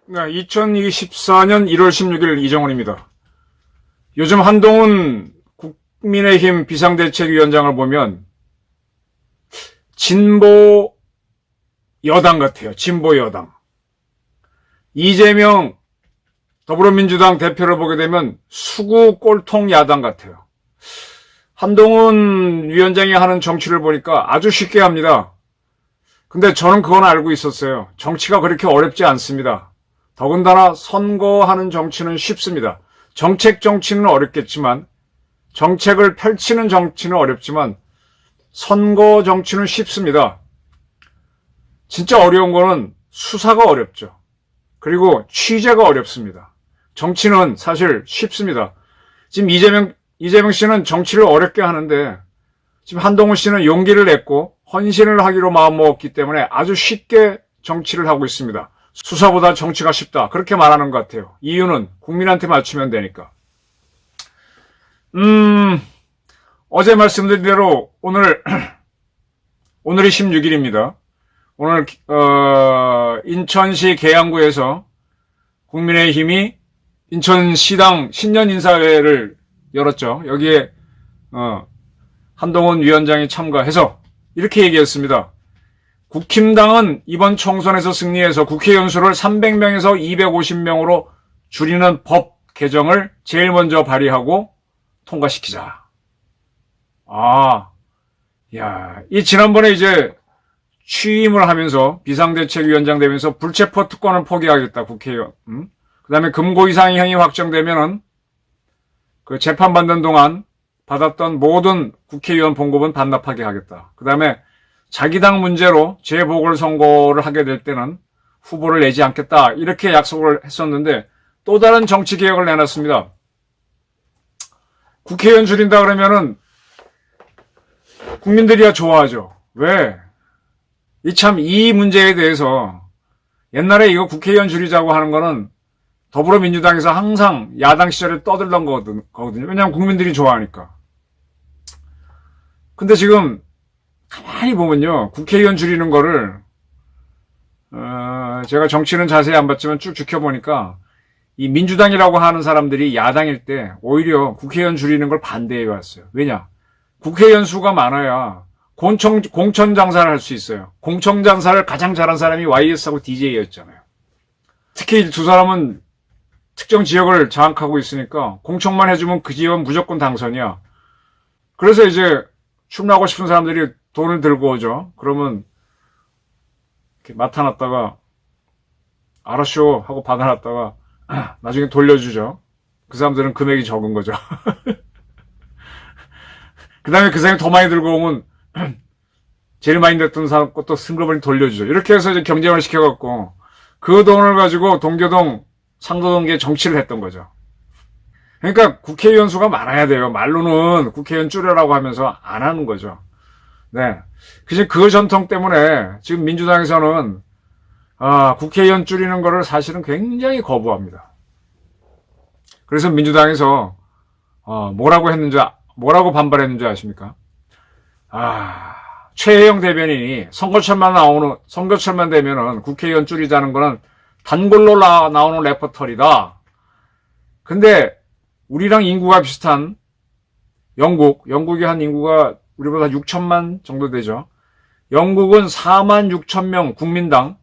네, 2024년 1월 16일 이정훈입니다. 요즘 한동훈 국민의힘 비상대책위원장을 보면 진보 여당 같아요. 진보 여당. 이재명 더불어민주당 대표를 보게 되면 수구 꼴통 야당 같아요. 한동훈 위원장이 하는 정치를 보니까 아주 쉽게 합니다. 근데 저는 그건 알고 있었어요. 정치가 그렇게 어렵지 않습니다. 더군다나 선거하는 정치는 쉽습니다. 정책 정치는 어렵겠지만, 정책을 펼치는 정치는 어렵지만 선거 정치는 쉽습니다. 진짜 어려운 거는 수사가 어렵죠. 그리고 취재가 어렵습니다. 정치는 사실 쉽습니다. 지금 이재명 씨는 정치를 어렵게 하는데, 지금 한동훈 씨는 용기를 냈고 헌신을 하기로 마음먹었기 때문에 아주 쉽게 정치를 하고 있습니다. 수사보다 정치가 쉽다, 그렇게 말하는 것 같아요. 이유는 국민한테 맞추면 되니까. 어제 말씀드린 대로 오늘이 16일입니다. 오늘 인천시 계양구에서 국민의힘이 인천시당 신년인사회를 열었죠. 여기에 한동훈 위원장이 참가해서 이렇게 얘기했습니다. 국힘당은 이번 총선에서 승리해서 국회의원 수를 300명에서 250명으로 줄이는 법 개정을 제일 먼저 발의하고 통과시키자. 이 지난번에 이제 취임을 하면서 비상대책위원장 되면서 불체포 특권을 포기하겠다, 국회의원. 그 다음에 금고 이상형이 확정되면은 그 재판받는 동안 받았던 모든 국회의원 봉급은 반납하게 하겠다. 그 다음에 자기 당 문제로 재보궐선거를 하게 될 때는 후보를 내지 않겠다, 이렇게 약속을 했었는데 또 다른 정치개혁을 내놨습니다. 국회의원 줄인다 그러면은 국민들이야 좋아하죠. 왜? 이 문제에 대해서 옛날에 이거 국회의원 줄이자고 하는 거는 더불어민주당에서 항상 야당 시절에 떠들던 거거든요. 왜냐하면 국민들이 좋아하니까. 근데 지금 가만히 보면요, 국회의원 줄이는 거를 제가 정치는 자세히 안 봤지만 쭉 지켜보니까 이 민주당이라고 하는 사람들이 야당일 때 오히려 국회의원 줄이는 걸 반대해 왔어요. 왜냐? 국회의원 수가 많아야 공천 장사를 할 수 있어요. 공천 장사를 가장 잘한 사람이 YS하고 DJ였잖아요. 특히 두 사람은 특정 지역을 장악하고 있으니까 공천만 해주면 그 지역은 무조건 당선이야. 그래서 이제 출마하고 싶은 사람들이 돈을 들고 오죠. 그러면 이렇게 맡아놨다가 알았쇼 하고 받아놨다가 나중에 돌려주죠. 그 사람들은 금액이 적은 거죠. 그 다음에 그 사람이 더 많이 들고 오면 제일 많이 냈던 사람 것도 승급을 돌려주죠. 이렇게 해서 이제 경쟁을 시켜갖고 그 돈을 가지고 동교동 상도동계 정치를 했던 거죠. 그러니까 국회의원 수가 많아야 돼요. 말로는 국회의원 줄여라고 하면서 안 하는 거죠. 네. 그 전통 때문에 지금 민주당에서는 국회의원 줄이는 거를 사실은 굉장히 거부합니다. 그래서 민주당에서 뭐라고 반발했는지 아십니까? 최혜영 대변인이 선거철만 되면은 국회의원 줄이자는 거는 단골로 나오는 레퍼토리다. 근데 우리랑 인구가 비슷한 영국이 한 인구가 우리보다 6천만 정도 되죠. 영국은 4만 6천 명 국민당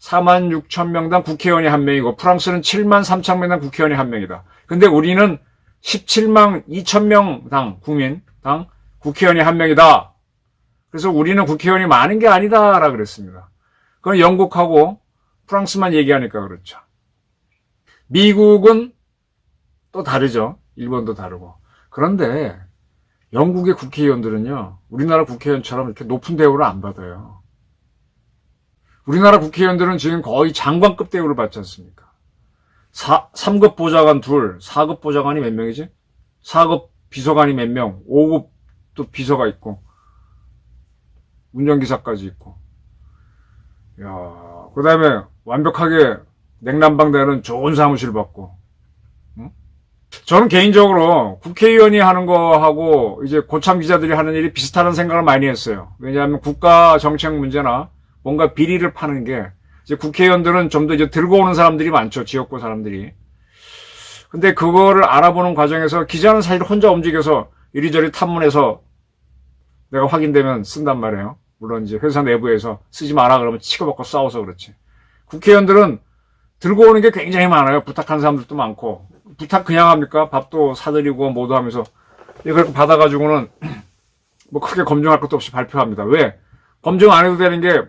4만 6천 명당 국회의원이 한 명이고 프랑스는 7만 3천 명당 국회의원이 한 명이다. 근데 우리는 17만 2천 명당 국민당 국회의원이 한 명이다. 그래서 우리는 국회의원이 많은 게 아니다라 그랬습니다. 그건 영국하고 프랑스만 얘기하니까 그렇죠. 미국은 또 다르죠. 일본도 다르고. 그런데 영국의 국회의원들은요, 우리나라 국회의원처럼 이렇게 높은 대우를 안 받아요. 우리나라 국회의원들은 지금 거의 장관급 대우를 받지 않습니까? 3급 보좌관 둘, 4급 보좌관이 몇 명이지? 4급 비서관이 몇 명, 5급 또 비서가 있고, 운전기사까지 있고. 그 다음에 완벽하게 냉난방되는 좋은 사무실 받고, 응? 저는 개인적으로 국회의원이 하는 거하고 이제 고참 기자들이 하는 일이 비슷하다는 생각을 많이 했어요. 왜냐하면 국가 정책 문제나 뭔가 비리를 파는 게 이제 국회의원들은 좀 더 이제 들고 오는 사람들이 많죠. 지역구 사람들이. 근데 그거를 알아보는 과정에서 기자는 사실 혼자 움직여서 이리저리 탐문해서 내가 확인되면 쓴단 말이에요. 물론 이제 회사 내부에서 쓰지 마라 그러면 치고받고 싸워서 그렇지. 국회의원들은 들고 오는 게 굉장히 많아요. 부탁한 사람들도 많고. 부탁 그냥 합니까? 밥도 사드리고 뭐도 하면서. 그렇게 받아가지고는 뭐 크게 검증할 것도 없이 발표합니다. 왜? 검증 안 해도 되는 게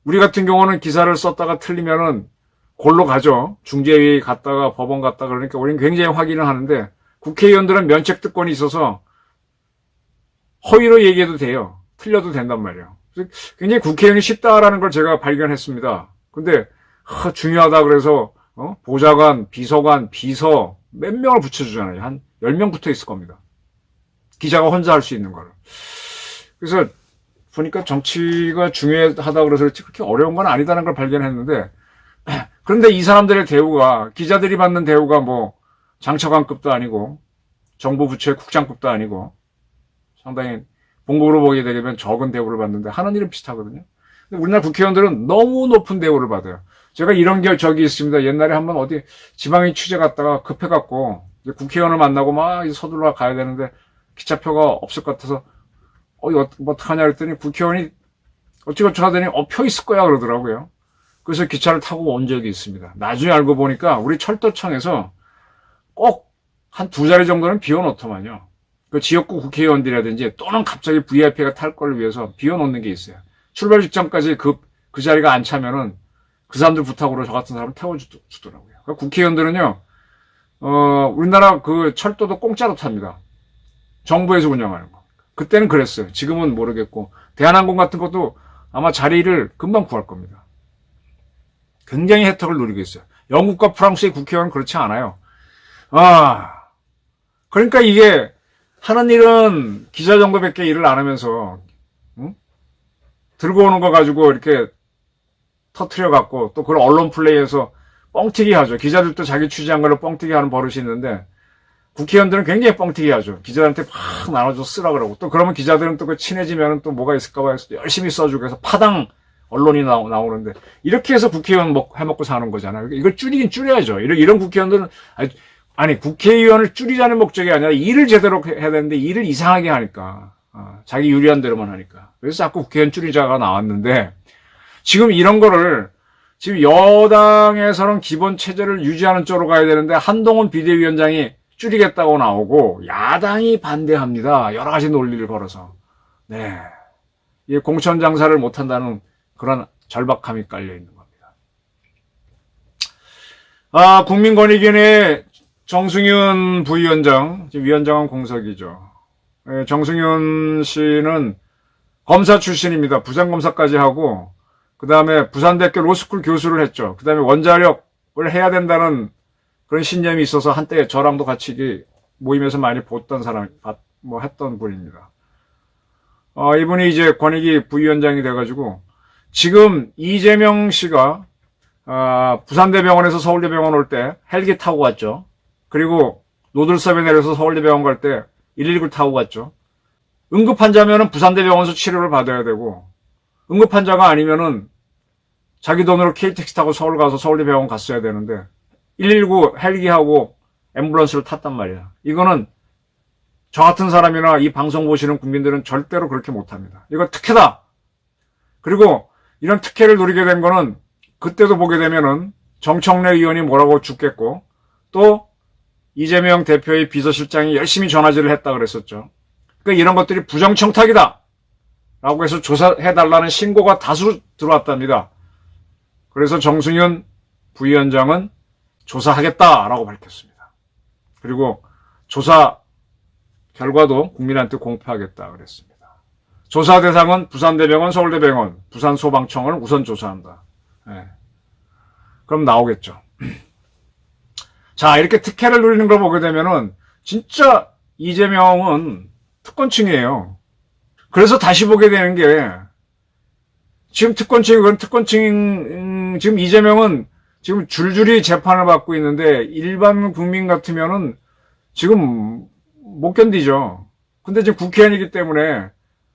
우리 같은 경우는 기사를 썼다가 틀리면은 골로 가죠. 중재위 갔다가 법원 갔다가 그러니까 우리는 굉장히 확인을 하는데 국회의원들은 면책특권이 있어서 허위로 얘기해도 돼요. 틀려도 된단 말이에요. 굉장히 국회의원이 쉽다라는 걸 제가 발견했습니다. 근데 중요하다 그래서 보좌관, 비서관, 비서 몇 명을 붙여주잖아요. 한 10명 붙어 있을 겁니다. 기자가 혼자 할 수 있는 거를. 그래서 보니까 정치가 중요하다 그래서 그렇게 어려운 건 아니다는 걸 발견했는데 그런데 이 사람들의 대우가 기자들이 받는 대우가 뭐 장처관급도 아니고 정부 부처의 국장급도 아니고 상당히 봉급으로 보게 되면 적은 대우를 받는데 하는 일은 비슷하거든요. 근데 우리나라 국회의원들은 너무 높은 대우를 받아요. 제가 이런 적이 있습니다. 옛날에 한번 어디 지방에 취재 갔다가 급해갖고 국회의원을 만나고 막 서둘러 가야 되는데 기차표가 없을 것 같아서 이거 뭐 어떡하냐 그랬더니 국회의원이 어찌어찌 하더니 표 있을 거야 그러더라고요. 그래서 기차를 타고 온 적이 있습니다. 나중에 알고 보니까 우리 철도청에서 꼭 한 2자리 정도는 비워놓더만요. 그 지역구 국회의원들이라든지 또는 갑자기 VIP가 탈 걸 위해서 비워놓는 게 있어요. 출발 직전까지 그 자리가 안 차면은 그 사람들 부탁으로 저 같은 사람을 태워주더라고요. 그러니까 국회의원들은요, 우리나라 그 철도도 공짜로 탑니다. 정부에서 운영하는 거. 그때는 그랬어요. 지금은 모르겠고. 대한항공 같은 것도 아마 자리를 금방 구할 겁니다. 굉장히 혜택을 누리고 있어요. 영국과 프랑스의 국회의원은 그렇지 않아요. 그러니까 이게 하는 일은 기자 정도밖에 일을 안 하면서 들고 오는 거 가지고 이렇게 터트려 갖고 또 그걸 언론 플레이에서 뻥튀기 하죠. 기자들도 자기 취재한 걸로 뻥튀기 하는 버릇이 있는데 국회의원들은 굉장히 뻥튀기 하죠. 기자들한테 막 나눠줘 쓰라 그러고 또 그러면 기자들은 또 그 친해지면 또 뭐가 있을까 봐 해서 열심히 써주고 해서 파당 언론이 나오는데 이렇게 해서 국회의원 해먹고 사는 거잖아요. 이걸 줄이긴 줄여야죠. 이런 국회의원들은 아니 국회의원을 줄이자는 목적이 아니라 일을 제대로 해야 되는데 일을 이상하게 하니까 자기 유리한 대로만 하니까 그래서 자꾸 국회의원 줄이자가 나왔는데 지금 이런 거를 지금 여당에서는 기본 체제를 유지하는 쪽으로 가야 되는데 한동훈 비대위원장이 줄이겠다고 나오고 야당이 반대합니다. 여러 가지 논리를 걸어서 네, 이 공천 장사를 못한다는 그런 절박함이 깔려 있는 겁니다. 국민권익위원회 정승윤 부위원장, 지금 위원장은 공석이죠. 정승윤 씨는 검사 출신입니다. 부장검사까지 하고 그 다음에 부산대학교 로스쿨 교수를 했죠. 그 다음에 원자력을 해야 된다는 그런 신념이 있어서 한때 저랑도 같이 모임에서 많이 봤던 사람, 했던 분입니다. 이분이 이제 권익위 부위원장이 돼가지고 지금 이재명 씨가 부산대병원에서 서울대병원 올 때 헬기 타고 갔죠. 그리고 노들섬에 내려서 서울대병원 갈 때 119를 타고 갔죠. 응급환자면은 부산대병원에서 치료를 받아야 되고 응급환자가 아니면은 자기 돈으로 KTX 타고 서울 가서 서울대병원 갔어야 되는데 119 헬기하고 앰뷸런스를 탔단 말이야. 이거는 저 같은 사람이나 이 방송 보시는 국민들은 절대로 그렇게 못합니다. 이거 특혜다. 그리고 이런 특혜를 누리게 된 거는 그때도 보게 되면은 정청래 의원이 뭐라고 죽겠고 또 이재명 대표의 비서실장이 열심히 전화질을 했다 그랬었죠. 그러니까 이런 것들이 부정청탁이다 라고 해서 조사해달라는 신고가 다수 들어왔답니다. 그래서 정승윤 부위원장은 조사하겠다라고 밝혔습니다. 그리고 조사 결과도 국민한테 공표하겠다 그랬습니다. 조사 대상은 부산대병원, 서울대병원, 부산소방청을 우선 조사한다. 네. 그럼 나오겠죠. 자, 이렇게 특혜를 누리는 걸 보게 되면은 진짜 이재명은 특권층이에요. 그래서 다시 보게 되는 게 지금 특권층 지금 이재명은 지금 줄줄이 재판을 받고 있는데 일반 국민 같으면은 지금 못 견디죠. 근데 지금 국회의원이기 때문에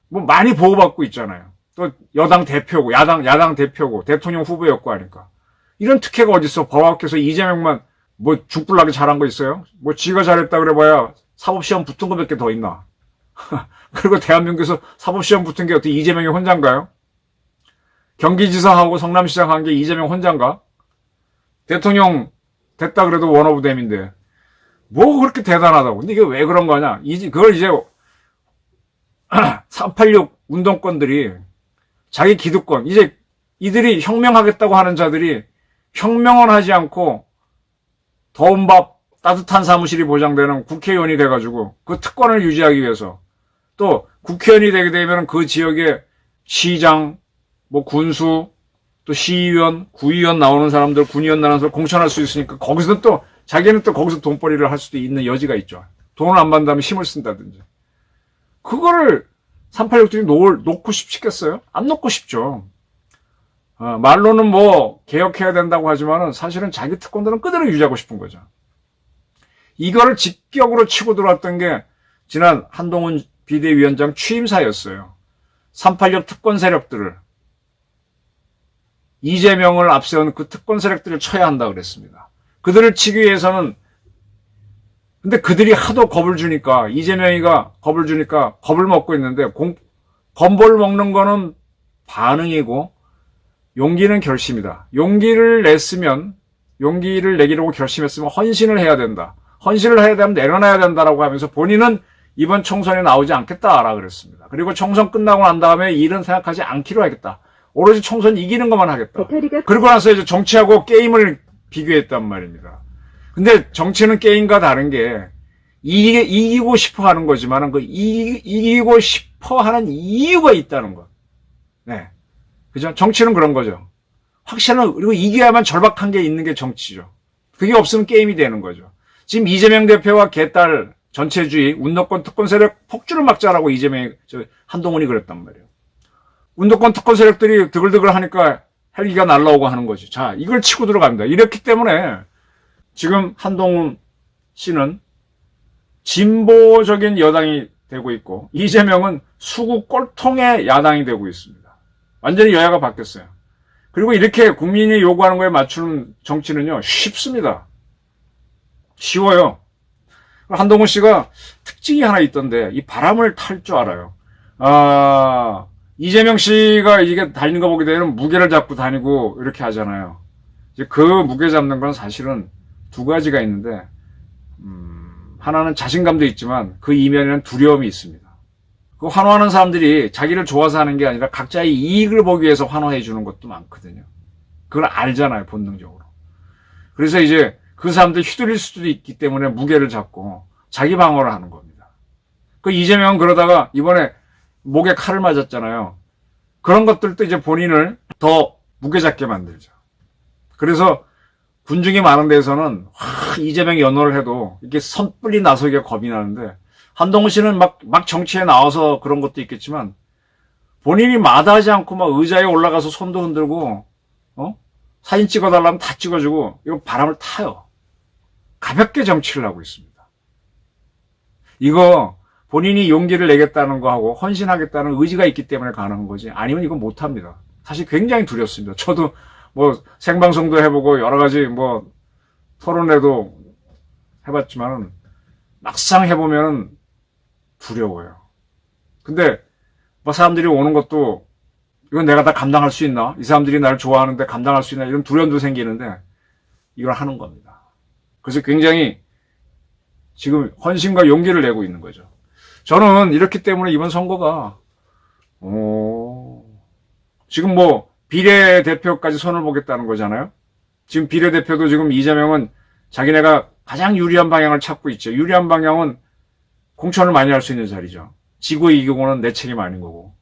뭐 많이 보호받고 있잖아요. 또 여당 대표고 야당 대표고 대통령 후보였고 하니까. 이런 특혜가 어딨어. 법학에서 이재명만 뭐 죽불나게 잘한 거 있어요? 뭐 지가 잘했다 그래봐야 사법시험 붙은 거 몇 개 더 있나. 그리고 대한민국에서 사법시험 붙은 게 어떻게 이재명이 혼자인가요? 경기지사하고 성남시장 한 게 이재명 혼자인가? 대통령 됐다 그래도 원오브댐인데 뭐 그렇게 대단하다고. 근데 이게 왜 그런 거냐? 그걸 이제 386 운동권들이 자기 기득권, 이제 이들이 혁명하겠다고 하는 자들이 혁명은 하지 않고 더운 밥, 따뜻한 사무실이 보장되는 국회의원이 돼가지고 그 특권을 유지하기 위해서 또 국회의원이 되게 되면 그 지역에 시장, 뭐 군수, 또 시의원, 구의원 나오는 사람들, 군의원 나오는 사람들 공천할 수 있으니까 거기서 또 자기는 또 거기서 돈벌이를 할 수도 있는 여지가 있죠. 돈을 안 받는다면 힘을 쓴다든지. 그거를 386들이 놓고 싶겠어요? 안 놓고 싶죠. 말로는 뭐 개혁해야 된다고 하지만은 사실은 자기 특권들은 그대로 유지하고 싶은 거죠. 이거를 직격으로 치고 들어왔던 게 지난 한동훈 비대위원장 취임사였어요. 386 특권 세력들을 이재명을 앞세운 그 특권 세력들을 쳐야 한다 그랬습니다. 그들을 치기 위해서는 근데 그들이 하도 겁을 주니까 이재명이가 겁을 주니까 겁을 먹고 있는데 겁을 먹는 거는 반응이고 용기는 결심이다. 용기를 내기로 결심했으면 헌신을 해야 된다. 헌신을 해야 되면 내려놔야 된다라고 하면서 본인은 이번 총선에 나오지 않겠다라 그랬습니다. 그리고 총선 끝나고 난 다음에 일은 생각하지 않기로 하겠다. 오로지 총선 이기는 것만 하겠다. 그러고 나서 이제 정치하고 게임을 비교했단 말입니다. 근데 정치는 게임과 다른 게 이기고 싶어 하는 거지만은 그 이기고 싶어 하는 이유가 있다는 것. 네. 그죠? 정치는 그런 거죠. 확실한, 그리고 이겨야만 절박한 게 있는 게 정치죠. 그게 없으면 게임이 되는 거죠. 지금 이재명 대표와 개딸 전체주의, 운동권 특권 세력 폭주를 막자라고 한동훈이 그랬단 말이에요. 운동권 특권 세력들이 드글드글 하니까 헬기가 날라오고 하는 거지. 자, 이걸 치고 들어갑니다. 이렇기 때문에 지금 한동훈 씨는 진보적인 여당이 되고 있고 이재명은 수구 꼴통의 야당이 되고 있습니다. 완전히 여야가 바뀌었어요. 그리고 이렇게 국민이 요구하는 거에 맞추는 정치는요, 쉽습니다. 쉬워요. 한동훈 씨가 특징이 하나 있던데, 이 바람을 탈 줄 알아요. 이재명 씨가 이게 달리는 거 보게 되면 무게를 잡고 다니고 이렇게 하잖아요. 이제 그 무게 잡는 건 사실은 두 가지가 있는데, 하나는 자신감도 있지만 그 이면에는 두려움이 있습니다. 그 환호하는 사람들이 자기를 좋아서 하는 게 아니라 각자의 이익을 보기 위해서 환호해 주는 것도 많거든요. 그걸 알잖아요, 본능적으로. 그래서 이제 그 사람들 휘둘릴 수도 있기 때문에 무게를 잡고 자기 방어를 하는 겁니다. 그 이재명은 그러다가 이번에 목에 칼을 맞았잖아요. 그런 것들도 이제 본인을 더 무게 잡게 만들죠. 그래서 군중이 많은 데서는 이재명이 연호를 해도 이렇게 선뿔이 나서기가 겁이 나는데 한동훈 씨는 막 정치에 나와서 그런 것도 있겠지만 본인이 마다하지 않고 막 의자에 올라가서 손도 흔들고 사진 찍어달라면 다 찍어주고 이거 바람을 타요. 가볍게 정치를 하고 있습니다. 이거 본인이 용기를 내겠다는 거하고 헌신하겠다는 의지가 있기 때문에 가능한 거지 아니면 이거 못합니다. 사실 굉장히 두렵습니다. 저도 뭐 생방송도 해보고 여러 가지 뭐 토론회도 해봤지만은 막상 해보면 두려워요. 근데 뭐 사람들이 오는 것도 이건 내가 다 감당할 수 있나? 이 사람들이 나를 좋아하는데 감당할 수 있나? 이런 두려움도 생기는데 이걸 하는 겁니다. 그래서 굉장히 지금 헌신과 용기를 내고 있는 거죠. 저는 이렇기 때문에 이번 선거가 지금 뭐 비례대표까지 손을 보겠다는 거잖아요. 지금 비례대표도 지금 이재명은 자기네가 가장 유리한 방향을 찾고 있죠. 유리한 방향은 공천을 많이 할 수 있는 자리죠. 지고 이기고는 내 책임 아닌 거고.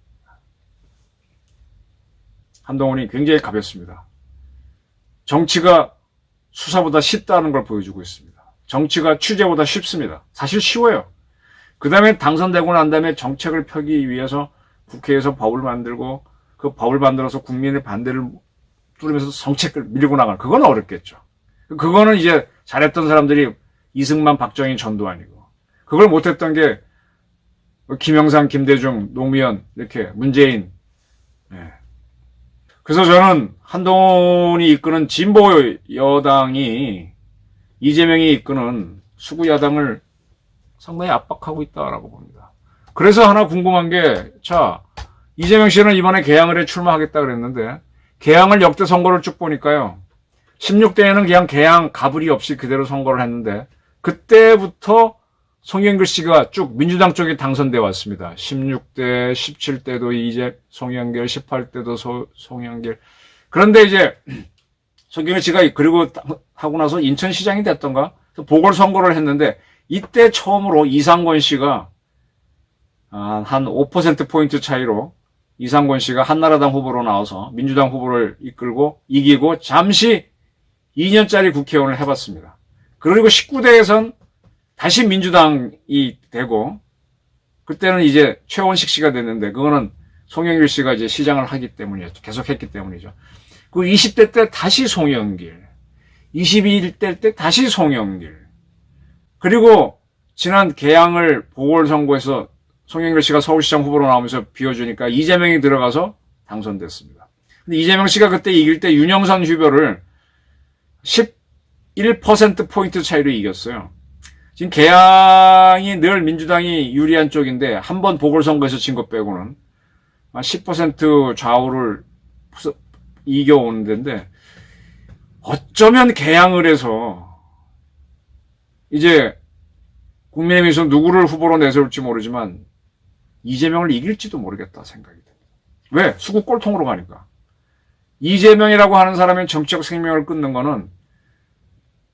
한동훈이 굉장히 가볍습니다. 정치가 수사보다 쉽다는 걸 보여주고 있습니다. 정치가 취재보다 쉽습니다. 사실 쉬워요. 그 다음에 당선되고 난 다음에 정책을 펴기 위해서 국회에서 법을 만들고 그 법을 만들어서 국민의 반대를 뚫으면서 정책을 밀고 나가는 그건 어렵겠죠. 그거는 이제 잘했던 사람들이 이승만, 박정희, 전두환이고. 그걸 못했던 게 김영삼, 김대중, 노무현, 이렇게 문재인. 네. 그래서 저는 한동훈이 이끄는 진보 여당이 이재명이 이끄는 수구 야당을 상당히 압박하고 있다라고 봅니다. 그래서 하나 궁금한 게, 자, 이재명 씨는 이번에 개항을에 출마하겠다 그랬는데, 개항을 역대 선거를 쭉 보니까요, 16대에는 그냥 개항 가불이 없이 그대로 선거를 했는데, 그때부터 송영길 씨가 쭉 민주당 쪽에 당선돼 왔습니다. 16대, 17대도 이제 송영길, 18대도 송영길. 그런데 이제 송영길 씨가 그리고 하고 나서 인천시장이 됐던가 보궐선거를 했는데 이때 처음으로 이상권 씨가 한 5%포인트 차이로 이상권 씨가 한나라당 후보로 나와서 민주당 후보를 이끌고 이기고 잠시 2년짜리 국회의원을 해봤습니다. 그리고 19대에선 다시 민주당이 되고 그때는 이제 최원식 씨가 됐는데 그거는 송영길 씨가 이제 시장을 하기 때문이었죠. 계속 했기 때문이죠. 그 20대 때 다시 송영길, 21대 때 다시 송영길. 그리고 지난 개항을 보궐선거에서 송영길 씨가 서울시장 후보로 나오면서 비워주니까 이재명이 들어가서 당선됐습니다. 근데 이재명 씨가 그때 이길 때 윤영선 후보를 11%포인트 차이로 이겼어요. 지금 개항이 늘 민주당이 유리한 쪽인데 한 번 보궐선거에서 진 것 빼고는 10% 좌우를 이겨오는 데인데 어쩌면 개항을 해서 이제 국민의힘에서 누구를 후보로 내세울지 모르지만 이재명을 이길지도 모르겠다 생각이 듭니다. 왜? 수구 꼴통으로 가니까. 이재명이라고 하는 사람의 정치적 생명을 끊는 거는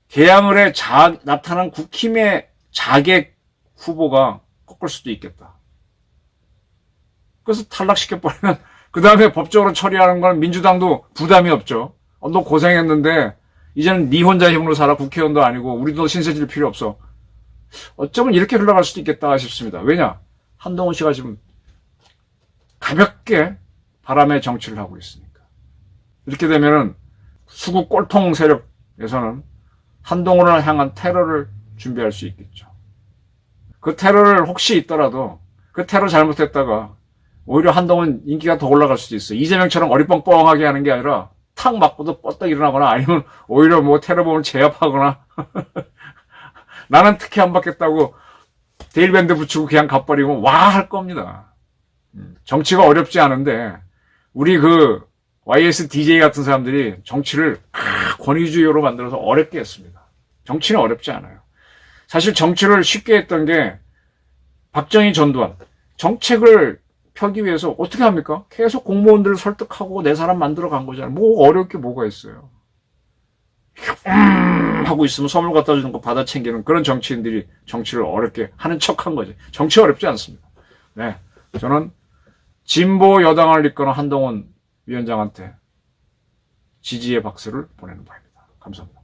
개항을 해 나타난 국힘의 자객 후보가 꺾을 수도 있겠다. 그래서 탈락시켜버리면 그 다음에 법적으로 처리하는 건 민주당도 부담이 없죠. 너 고생했는데 이제는 네 혼자 힘으로 살아. 국회의원도 아니고 우리도 신세질 필요 없어. 어쩌면 이렇게 흘러갈 수도 있겠다 싶습니다. 왜냐? 한동훈 씨가 지금 가볍게 바람의 정치를 하고 있으니까. 이렇게 되면은 수구 꼴통 세력에서는 한동훈을 향한 테러를 준비할 수 있겠죠. 그 테러를 혹시 있더라도 그 테러 잘못했다가 오히려 한동훈 인기가 더 올라갈 수도 있어요. 이재명처럼 어리뻥뻥하게 하는 게 아니라 탁 맞고도 뻗떡 일어나거나 아니면 오히려 뭐 테러범을 제압하거나 나는 특혜 안 받겠다고 데일밴드 붙이고 그냥 가버리고 와 할 겁니다. 정치가 어렵지 않은데 우리 그 YS DJ 같은 사람들이 정치를 권위주의로 만들어서 어렵게 했습니다. 정치는 어렵지 않아요. 사실 정치를 쉽게 했던 게 박정희, 전두환. 정책을 펴기 위해서 어떻게 합니까? 계속 공무원들을 설득하고 내 사람 만들어 간 거잖아요. 뭐 어려울 게 뭐가 있어요. 하고 있으면 선물 갖다 주는 거 받아 챙기는 그런 정치인들이 정치를 어렵게 하는 척한 거지. 정치 어렵지 않습니다. 네, 저는 진보 여당을 이끄는 한동훈 위원장한테 지지의 박수를 보내는 바입니다. 감사합니다.